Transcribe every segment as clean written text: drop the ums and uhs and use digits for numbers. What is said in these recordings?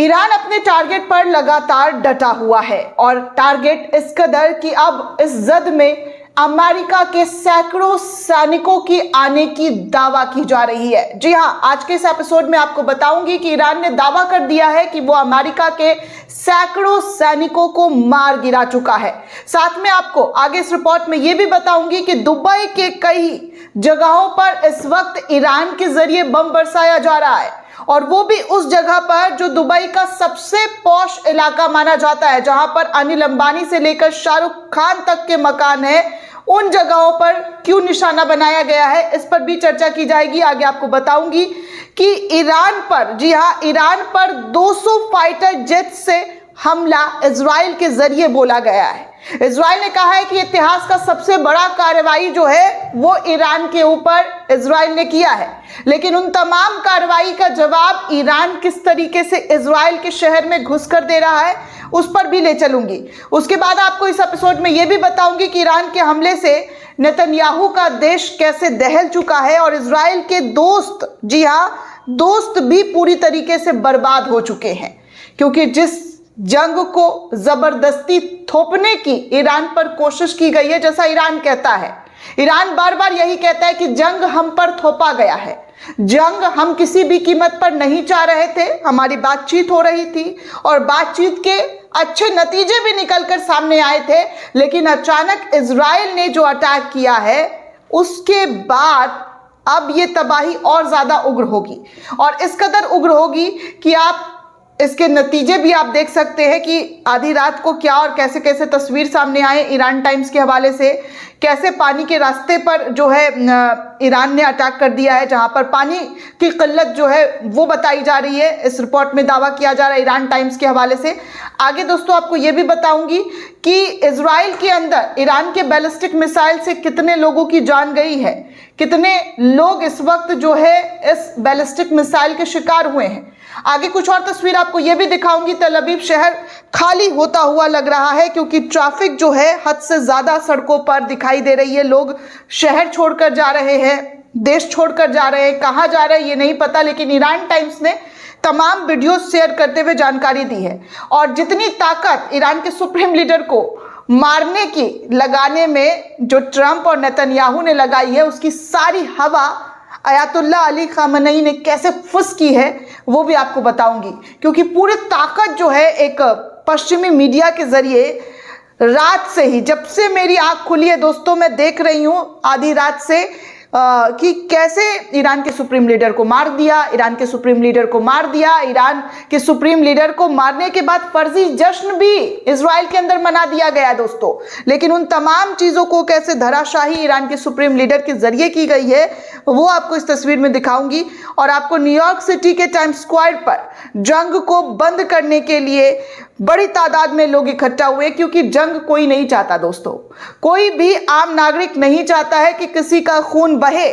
Iran अपने target पर लगातार डटा हुआ है और टारगेट इस कदर कि अब इस जद में अमेरिका के सैकड़ों सैनिकों की आने की दावा की जा रही है। जी हां, आज के इस एपिसोड में आपको बताऊंगी कि ईरान ने दावा कर दिया है कि वो अमेरिका के सैकड़ों सैनिकों को मार गिरा चुका है। साथ में आपको आगे इस रिपोर्ट में यह भी बताऊंगी कि दुबई के कई जगहों पर इस वक्त ईरान के जरिए बम बरसाया जा रहा है और वो भी उस जगह पर जो दुबई का सबसे पॉश इलाका माना जाता है, जहां पर अनिल अंबानी से लेकर शाहरुख खान तक के मकान है। उन जगहों पर क्यों निशाना बनाया गया है, इस पर भी चर्चा की जाएगी। आगे आपको बताऊंगी कि ईरान पर, जी हां, ईरान पर 200 फाइटर जेट से हमला इजराइल के जरिए बोला गया है। इजराइल ने कहा है कि इतिहास का सबसे बड़ा कार्रवाई जो है वो ईरान के ऊपर इजराइल ने किया है, लेकिन उन तमाम कार्रवाई का जवाब ईरान किस तरीके से इजराइल के शहर में घुसकर दे रहा है, उस पर भी ले चलूंगी। उसके बाद आपको इस एपिसोड में यह भी बताऊंगी कि ईरान के हमले से नेतन्याहू का देश कैसे दहल चुका है और इजराइल के दोस्त, जी हां, दोस्त भी पूरी तरीके से बर्बाद हो चुके हैं, क्योंकि जिस जंग को जबरदस्ती थोपने की ईरान पर कोशिश की गई है, जैसा ईरान कहता है, ईरान बार बार यही कहता है कि जंग हम पर थोपा गया है, जंग हम किसी भी कीमत पर नहीं चाह रहे थे, हमारी बातचीत हो रही थी और बातचीत के अच्छे नतीजे भी निकलकर सामने आए थे, लेकिन अचानक इजराइल ने जो अटैक किया है उसके बाद अब ये तबाही और ज्यादा उग्र होगी और इस कदर उग्र होगी कि आप इसके नतीजे भी आप देख सकते हैं कि आधी रात को क्या और कैसे कैसे तस्वीर सामने आए ईरान टाइम्स के हवाले से, कैसे पानी के रास्ते पर जो है ईरान ने अटैक कर दिया है, जहां पर पानी की किल्लत जो है वो बताई जा रही है। इस रिपोर्ट में दावा किया जा रहा है ईरान टाइम्स के हवाले से। आगे दोस्तों आपको ये भी बताऊंगी कि इजराइल के अंदर ईरान के बैलिस्टिक मिसाइल से कितने लोगों की जान गई है, कितने लोग इस वक्त जो है इस बैलिस्टिक मिसाइल के शिकार हुए हैं। आगे कुछ और तस्वीर आपको यह भी दिखाऊंगी। तल अवीव शहर खाली होता हुआ लग रहा है क्योंकि ट्रैफिक जो है हद से ज्यादा सड़कों पर दिखाई दे रही है। लोग शहर छोड़कर जा रहे हैं, देश छोड़कर जा रहे हैं, कहां जा रहे हैं ये नहीं पता, लेकिन ईरान टाइम्स ने तमाम वीडियो शेयर करते हुए जानकारी दी है। और जितनी ताकत ईरान के सुप्रीम लीडर को मारने की लगाने में जो ट्रंप और नेतन्याहू ने लगाई है, उसकी सारी हवा अयातुल्ला अली खामनेई ने कैसे फुस की है वो भी आपको बताऊंगी, क्योंकि पूरी ताकत जो है एक पश्चिमी मीडिया के जरिए रात से ही, जब से मेरी आंख खुली है दोस्तों, मैं देख रही हूं आधी रात से कि कैसे ईरान के सुप्रीम लीडर को मार दिया, ईरान के सुप्रीम लीडर को मार दिया। ईरान के सुप्रीम लीडर को मारने के बाद फर्जी जश्न भी इजराइल के अंदर मना दिया गया दोस्तों, लेकिन उन तमाम चीजों को कैसे धराशाही ईरान के सुप्रीम लीडर के जरिए की गई है वो आपको इस तस्वीर में दिखाऊंगी। और आपको न्यूयॉर्क सिटी के टाइम्स स्क्वायर पर जंग को बंद करने के लिए बड़ी तादाद में लोग इकट्ठा हुए, क्योंकि जंग कोई नहीं चाहता दोस्तों, कोई भी आम नागरिक नहीं चाहता है कि किसी का खून बहे,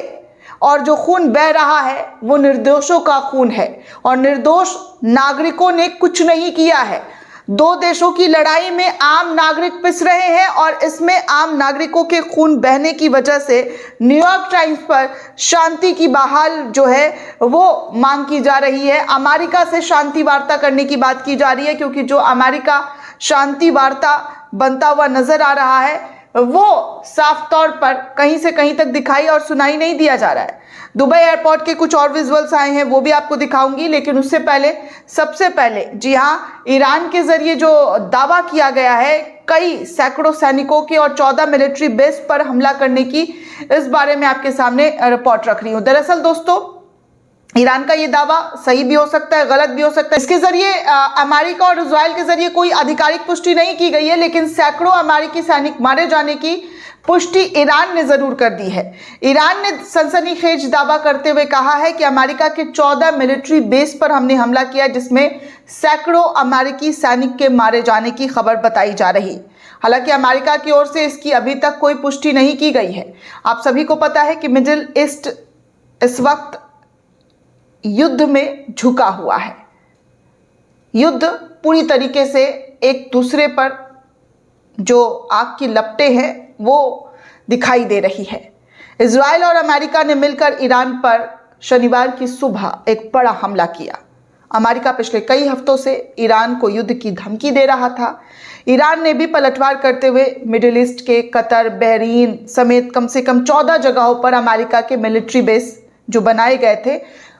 और जो खून बह रहा है वो निर्दोषों का खून है और निर्दोष नागरिकों ने कुछ नहीं किया है। दो देशों की लड़ाई में आम नागरिक पिस रहे हैं और इसमें आम नागरिकों के खून बहने की वजह से न्यूयॉर्क टाइम्स पर शांति की बहाल जो है वो मांग की जा रही है। अमेरिका से शांति वार्ता करने की बात की जा रही है, क्योंकि जो अमेरिका शांति वार्ता बनता हुआ नजर आ रहा है वो साफ तौर पर कहीं से कहीं तक दिखाई और सुनाई नहीं दिया जा रहा है। दुबई एयरपोर्ट के कुछ और विजुअल्स आए हैं, वो भी आपको दिखाऊंगी, लेकिन उससे पहले सबसे पहले, जी हां, ईरान के जरिए जो दावा किया गया है कई सैकड़ों सैनिकों के और 14 मिलिट्री बेस पर हमला करने की, इस बारे में आपके सामने रिपोर्ट रख रही हूं। दरअसल दोस्तों ईरान का ये दावा सही भी हो सकता है, गलत भी हो सकता है। इसके जरिए अमेरिका और इजराइल के जरिए कोई आधिकारिक पुष्टि नहीं की गई है, लेकिन सैकड़ों अमेरिकी सैनिक मारे जाने की पुष्टि ईरान ने जरूर कर दी है। ईरान ने सनसनीखेज दावा करते हुए कहा है कि अमेरिका के 14 मिलिट्री बेस पर हमने हमला किया, जिसमें सैकड़ों अमेरिकी सैनिक के मारे जाने की खबर बताई जा रही। हालांकि अमेरिका की ओर से इसकी अभी तक कोई पुष्टि नहीं की गई है। आप सभी को पता है कि मिडिल ईस्ट इस वक्त युद्ध में झुका हुआ है। युद्ध पूरी तरीके से एक दूसरे पर जो आग की लपटें हैं वो दिखाई दे रही है। इजराइल और अमेरिका ने मिलकर ईरान पर शनिवार की सुबह एक बड़ा हमला किया। अमेरिका पिछले कई हफ्तों से ईरान को युद्ध की धमकी दे रहा था। ईरान ने भी पलटवार करते हुए मिडिल ईस्ट के कतर, बहरीन समेत कम से कम 14 जगहों पर अमेरिका के मिलिट्री बेस जो बनाए गए थे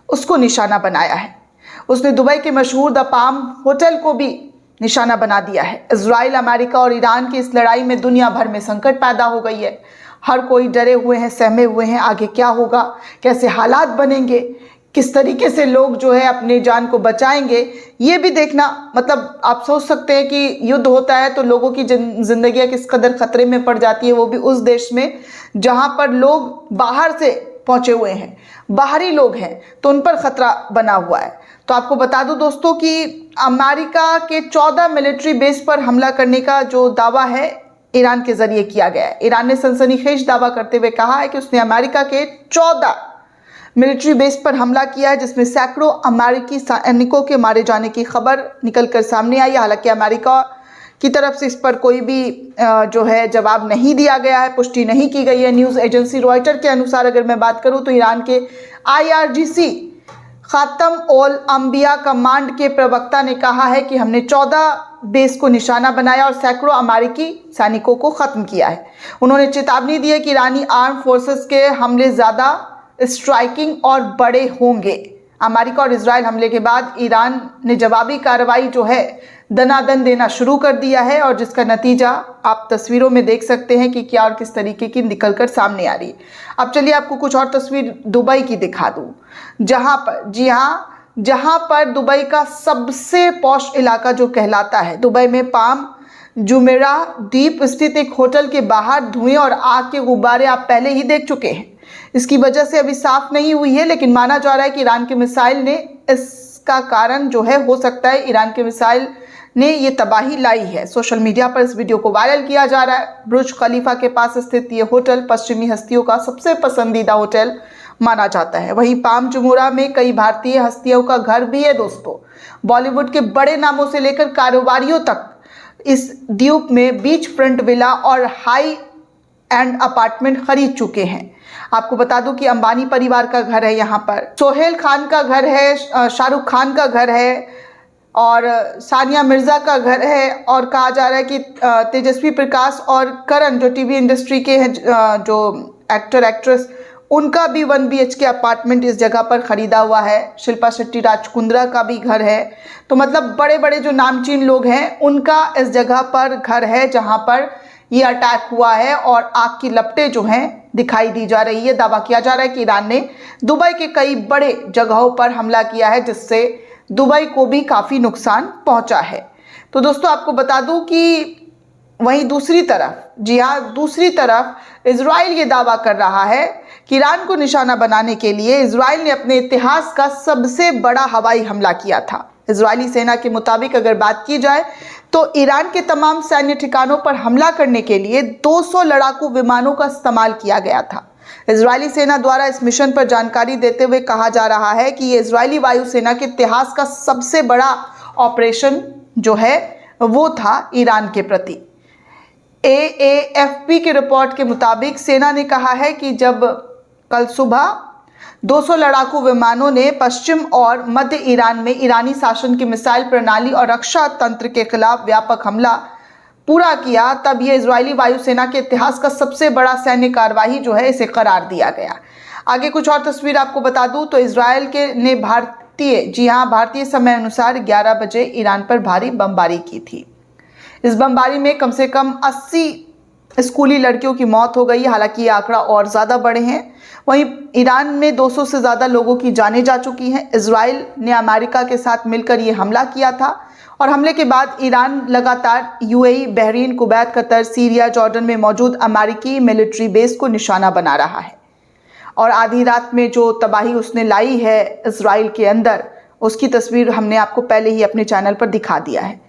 उसको निशाना बनाया है। उसने दुबई के मशहूर द पाम होटल को भी निशाना बना दिया है। इजराइल, अमेरिका और ईरान की इस लड़ाई में दुनिया भर में संकट पैदा हो गई है। हर कोई डरे हुए हैं, सहमे हुए हैं। आगे क्या होगा, कैसे हालात बनेंगे, किस तरीके से लोग जो है अपनी जान को बचाएंगे, ये भी देखना, मतलब आप सोच सकते हैं कि युद्ध होता है तो लोगों की जिंदगियां किस कदर खतरे में पड़ जाती है, वो भी उस देश में जहां पर लोग बाहर से पहुंचे हुए हैं, बाहरी लोग हैं, तो उन पर खतरा बना हुआ है। तो आपको बता दूं दोस्तों कि अमेरिका के 14 मिलिट्री बेस पर हमला करने का जो दावा है ईरान के जरिए किया गया है। ईरान ने सनसनीखेज दावा करते हुए कहा है कि उसने अमेरिका के 14 मिलिट्री बेस पर हमला किया है, जिसमें सैकड़ों अमेरिकी सैनिकों के मारे जाने की खबर निकलकर सामने आई है। हालांकि अमेरिका की तरफ से इस पर कोई भी जो है जवाब नहीं दिया गया है, पुष्टि नहीं की गई है। न्यूज़ एजेंसी रॉयटर के अनुसार अगर मैं बात करूं तो ईरान के IRGC खातम ओल अंबिया कमांड के प्रवक्ता ने कहा है कि हमने 14 बेस को निशाना बनाया और सैकड़ों अमेरिकी सैनिकों को खत्म किया है। उन्होंने चेतावनी दी है कि ईरानी आर्म फोर्सेस के हमले ज़्यादा स्ट्राइकिंग और बड़े होंगे। अमेरिका और इजराइल हमले के बाद ईरान ने जवाबी कार्रवाई जो है दनादन देना शुरू कर दिया है, और जिसका नतीजा आप तस्वीरों में देख सकते हैं कि क्या और किस तरीके की निकलकर सामने आ रही है। अब चलिए आपको कुछ और तस्वीर दुबई की दिखा दूं, जहां पर, जी हाँ, जहां पर दुबई का सबसे पॉश इलाका जो कहलाता है, दुबई में पाम जुमेरा द्वीप स्थित एक होटल के बाहर धुएं और आग के गुब्बारे आप पहले ही देख चुके हैं। इसकी वजह से अभी साफ नहीं हुई है, लेकिन माना जा रहा है कि ईरान के मिसाइल ने इसका कारण जो है, हो सकता है ईरान के मिसाइल ने ये तबाही लाई है। सोशल मीडिया पर इस वीडियो को वायरल किया जा रहा है। बुर्ज खलीफा के पास स्थित ये होटल पश्चिमी हस्तियों का सबसे पसंदीदा होटल माना जाता है। वहीं पाम जुमेरा में कई भारतीय हस्तियों का घर भी है दोस्तों। बॉलीवुड के बड़े नामों से लेकर कारोबारियों तक इस द्वीप में बीच फ्रंट विला और हाई एंड अपार्टमेंट खरीद चुके हैं। आपको बता दूं कि अंबानी परिवार का घर है यहाँ पर, सोहेल खान का घर है, शाहरुख खान का घर है और सानिया मिर्ज़ा का घर है, और कहा जा रहा है कि तेजस्वी प्रकाश और करण जो टीवी इंडस्ट्री के हैं, जो एक्टर एक्ट्रेस, उनका भी 1 BHK अपार्टमेंट इस जगह पर खरीदा हुआ है। शिल्पा शेट्टी राजकुंद्रा का भी घर है। तो मतलब बड़े बड़े जो नामचीन लोग हैं उनका इस जगह पर घर है जहां पर ये अटैक हुआ है और आग की लपटें जो हैं दिखाई दी जा रही है। दावा किया जा रहा है कि ईरान ने दुबई के कई बड़े जगहों पर हमला किया है, जिससे दुबई को भी काफ़ी नुकसान पहुंचा है। तो दोस्तों आपको बता दूं कि वहीं दूसरी तरफ, जी हाँ, दूसरी तरफ इजराइल ये दावा कर रहा है कि ईरान को निशाना बनाने के लिए इजराइल ने अपने इतिहास का सबसे बड़ा हवाई हमला किया था। इजरायली सेना के मुताबिक अगर बात की जाए तो ईरान के तमाम सैन्य ठिकानों पर हमला करने के लिए 200 लड़ाकू विमानों का इस्तेमाल किया गया था। इजरायली सेना द्वारा इस मिशन पर जानकारी देते हुए कहा जा रहा है कि ये इजरायली वायुसेना के इतिहास का सबसे बड़ा ऑपरेशन जो है वो था ईरान के प्रति। AAFP की रिपोर्ट के मुताबिक सेना ने कहा है कि जब कल सुबह 200 लड़ाकू विमानों ने पश्चिम और मध्य ईरान में ईरानी शासन की मिसाइल प्रणाली और रक्षा तंत्र के खिलाफ व्यापक हमला पूरा किया, तब यह इजरायली वायुसेना के इतिहास का सबसे बड़ा सैन्य कार्यवाही जो है इसे करार दिया गया। आगे कुछ और तस्वीर आपको बता दूं तो इजरायल ने भारतीय समय अनुसार 11 बजे ईरान पर भारी बमबारी की थी। इस बमबारी में कम से कम 80 स्कूली लड़कियों की मौत हो गई। हालांकि ये आंकड़ा और ज़्यादा बड़े हैं। वहीं ईरान में 200 से ज़्यादा लोगों की जानें जा चुकी हैं। इजराइल ने अमेरिका के साथ मिलकर ये हमला किया था और हमले के बाद ईरान लगातार UAE, Bahrain, Kuwait, Qatar, Syria, Jordan में मौजूद अमेरिकी मिलिट्री बेस को निशाना बना रहा है। और आधी रात में जो तबाही उसने लाई है इजराइल के अंदर, उसकी तस्वीर हमने आपको पहले ही अपने चैनल पर दिखा दिया है।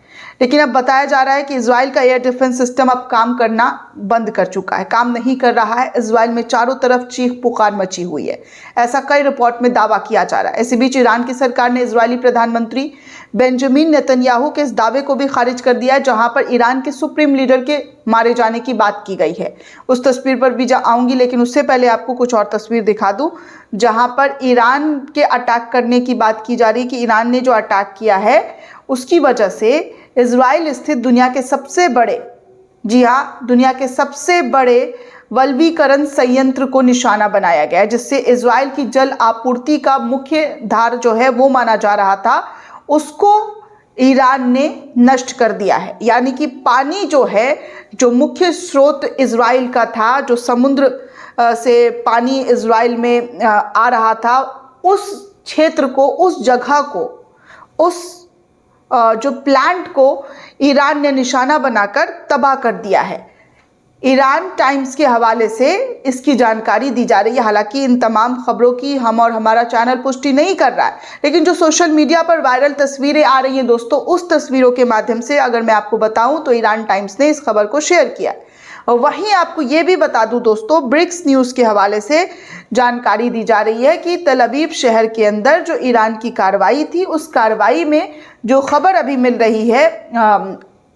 लेकिन अब बताया जा रहा है कि इजराइल का एयर डिफेंस सिस्टम अब काम करना बंद कर चुका है, काम नहीं कर रहा है। इजराइल में चारों तरफ चीख पुकार मची हुई है, ऐसा कई रिपोर्ट में दावा किया जा रहा है। इसी बीच ईरान की सरकार ने इजरायली प्रधानमंत्री बेंजामिन नेतन्याहू के इस दावे को भी खारिज कर दिया है, जहां पर ईरान के सुप्रीम लीडर के मारे जाने की बात की गई है। उस तस्वीर पर भी आऊंगी, लेकिन उससे पहले आपको कुछ और तस्वीर दिखा दूं, जहां पर ईरान के अटैक करने की बात की जा रही है कि ईरान ने जो अटैक किया है उसकी वजह से इजराइल स्थित दुनिया के सबसे बड़े, जी हाँ, दुनिया के सबसे बड़े वल्वीकरण संयंत्र को निशाना बनाया गया है, जिससे इजराइल की जल आपूर्ति का मुख्य धार जो है वो माना जा रहा था, उसको ईरान ने नष्ट कर दिया है। यानी कि पानी जो है, जो मुख्य स्रोत इजराइल का था, जो समुद्र से पानी इजराइल में आ रहा था, उस क्षेत्र को, उस जगह को, उस जो प्लांट को ईरान ने निशाना बनाकर तबाह कर दिया है। ईरान टाइम्स के हवाले से इसकी जानकारी दी जा रही है। हालांकि इन तमाम खबरों की हम और हमारा चैनल पुष्टि नहीं कर रहा है, लेकिन जो सोशल मीडिया पर वायरल तस्वीरें आ रही हैं दोस्तों, उस तस्वीरों के माध्यम से अगर मैं आपको बताऊं तो ईरान टाइम्स ने इस खबर को शेयर किया। और वहीं आपको ये भी बता दूं दोस्तों, ब्रिक्स न्यूज़ के हवाले से जानकारी दी जा रही है कि तल अवीव शहर के अंदर जो ईरान की कार्रवाई थी, उस कार्रवाई में जो खबर अभी मिल रही है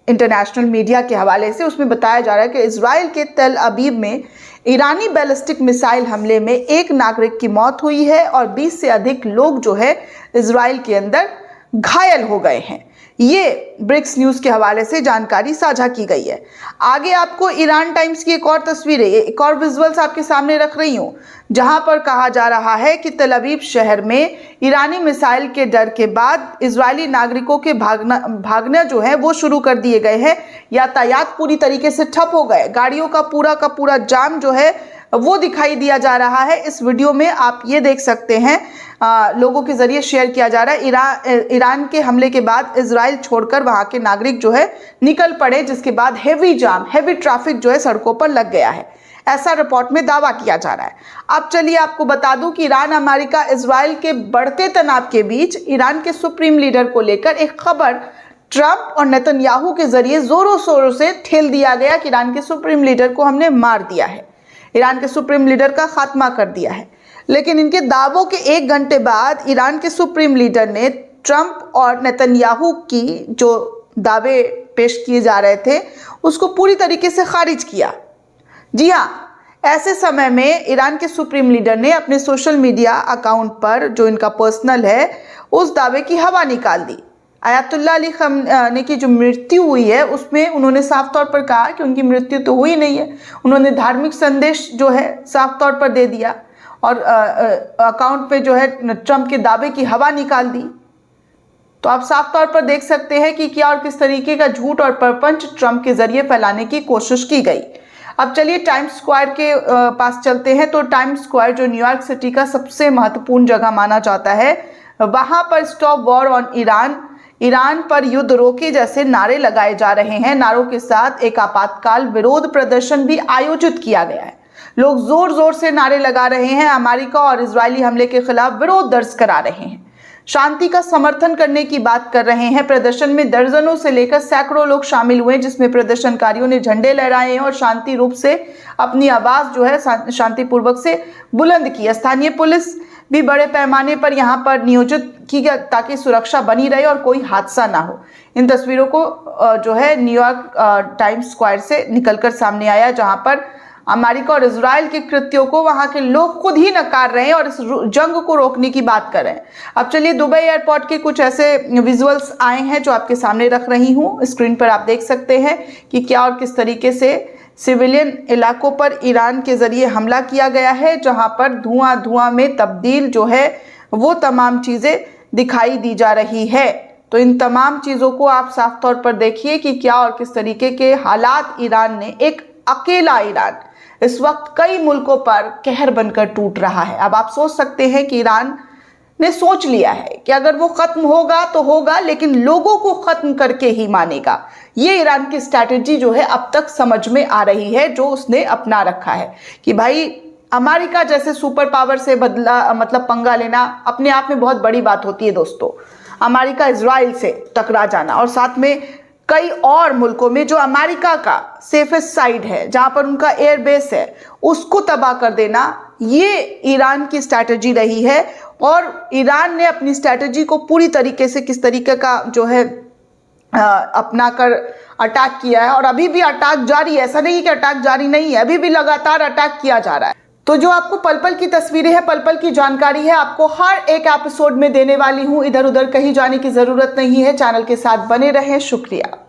इंटरनेशनल मीडिया के हवाले से, उसमें बताया जा रहा है कि इजराइल के तल अवीव में ईरानी बैलिस्टिक मिसाइल हमले में एक नागरिक की मौत हुई है और 20 से अधिक लोग जो है इजराइल के अंदर घायल हो गए हैं। ये ब्रिक्स न्यूज़ के हवाले से जानकारी साझा की गई है। आगे आपको ईरान टाइम्स की एक और तस्वीरें, एक और विजुअल्स आपके सामने रख रही हूँ, जहां पर कहा जा रहा है कि तल अवीव शहर में ईरानी मिसाइल के डर के बाद इजरायली नागरिकों के भागना जो है वो शुरू कर दिए गए हैं। यातायात पूरी तरीके से ठप हो गए, गाड़ियों का पूरा जाम जो है वो दिखाई दिया जा रहा है। इस वीडियो में आप ये देख सकते हैं, लोगों के जरिए शेयर किया जा रहा है। ईरान के हमले के बाद इजराइल छोड़कर वहां के नागरिक जो है निकल पड़े, जिसके बाद हेवी ट्रैफिक जो है सड़कों पर लग गया है, ऐसा रिपोर्ट में दावा किया जा रहा है। अब चलिए आपको बता दूं कि ईरान, अमेरिका, इजराइल के बढ़ते तनाव के बीच ईरान के सुप्रीम लीडर को लेकर एक खबर ट्रंप और नेतन्याहू के जरिए जोरों शोरों से ठेल दिया गया कि ईरान के सुप्रीम लीडर को हमने मार दिया है, ईरान के सुप्रीम लीडर का खात्मा कर दिया है। लेकिन इनके दावों के 1 घंटे बाद ईरान के सुप्रीम लीडर ने ट्रंप और नेतन्याहू की जो दावे पेश किए जा रहे थे उसको पूरी तरीके से खारिज किया। जी हाँ, ऐसे समय में ईरान के सुप्रीम लीडर ने अपने सोशल मीडिया अकाउंट पर, जो इनका पर्सनल है, उस दावे की हवा निकाल दी। आयतुल्लाह अली खamenei की जो मृत्यु हुई है उसमें उन्होंने साफ तौर पर कहा कि उनकी मृत्यु तो हुई नहीं है। उन्होंने धार्मिक संदेश जो है साफ तौर पर दे दिया और अकाउंट पे जो है ट्रंप के दावे की हवा निकाल दी। तो आप साफ तौर पर देख सकते हैं कि क्या और किस तरीके का झूठ और प्रपंच ट्रंप के जरिए फैलाने की कोशिश की गई। अब चलिए टाइम्स स्क्वायर के पास चलते हैं। तो टाइम्स स्क्वायर, जो न्यूयॉर्क सिटी का सबसे महत्वपूर्ण जगह माना जाता है, वहां पर स्टॉप वॉर ऑन ईरान पर युद्ध रोके जैसे नारे लगाए जा रहे हैं। नारों के साथ एक आपातकाल विरोध प्रदर्शन भी आयोजित किया गया है। लोग जोर जोर से नारे लगा रहे हैं, अमेरिका और इजरायली हमले के खिलाफ विरोध दर्ज करा रहे हैं, शांति का समर्थन करने की बात कर रहे हैं। प्रदर्शन में दर्जनों से लेकर सैकड़ों लोग शामिल हुए, जिसमें प्रदर्शनकारियों ने झंडे लहराए हैं और शांति रूप से अपनी आवाज जो है शांतिपूर्वक से बुलंद की। स्थानीय पुलिस भी बड़े पैमाने पर यहाँ पर नियोजित की गई ताकि सुरक्षा बनी रहे और कोई हादसा ना हो। इन तस्वीरों को जो है न्यूयॉर्क टाइम्स स्क्वायर से निकलकर सामने आया, जहां पर अमेरिका और इजराइल के कृत्यों को वहां के लोग खुद ही नकार रहे हैं और इस जंग को रोकने की बात कर रहे हैं। अब चलिए दुबई एयरपोर्ट के कुछ ऐसे विजुअल्स आए हैं जो आपके सामने रख रही हूँ। स्क्रीन पर आप देख सकते हैं कि क्या और किस तरीके से सिविलियन इलाकों पर ईरान के जरिए हमला किया गया है, जहां पर धुआं में तब्दील जो है वो तमाम चीज़ें दिखाई दी जा रही है। तो इन तमाम चीज़ों को आप साफ तौर पर देखिए कि क्या और किस तरीके के हालात ईरान ने, एक अकेला ईरान इस वक्त कई मुल्कों पर कहर बनकर टूट रहा है। अब आप सोच सकते हैं कि ईरान ने सोच लिया है कि अगर वो खत्म होगा तो होगा, लेकिन लोगों को खत्म करके ही मानेगा। ये ईरान की स्ट्रैटेजी जो है अब तक समझ में आ रही है, जो उसने अपना रखा है कि भाई अमेरिका जैसे सुपर पावर से पंगा लेना अपने आप में बहुत बड़ी बात होती है दोस्तों। अमेरिका इजराइल से टकरा जाना और साथ में कई और मुल्कों में जो अमेरिका का सेफेस्ट साइड है, जहां पर उनका एयरबेस है, उसको तबाह कर देना, ये ईरान की स्ट्रैटेजी रही है। और ईरान ने अपनी स्ट्रैटेजी को पूरी तरीके से किस तरीके का जो है अपना कर अटैक किया है, और अभी भी अटैक जारी है। ऐसा नहीं कि अटैक जारी नहीं है, अभी भी लगातार अटैक किया जा रहा है। तो जो आपको पल पल की तस्वीरें हैं, पल पल की जानकारी है, आपको हर एक एपिसोड में देने वाली हूं। इधर उधर कहीं जाने की जरूरत नहीं है, चैनल के साथ बने रहें। शुक्रिया।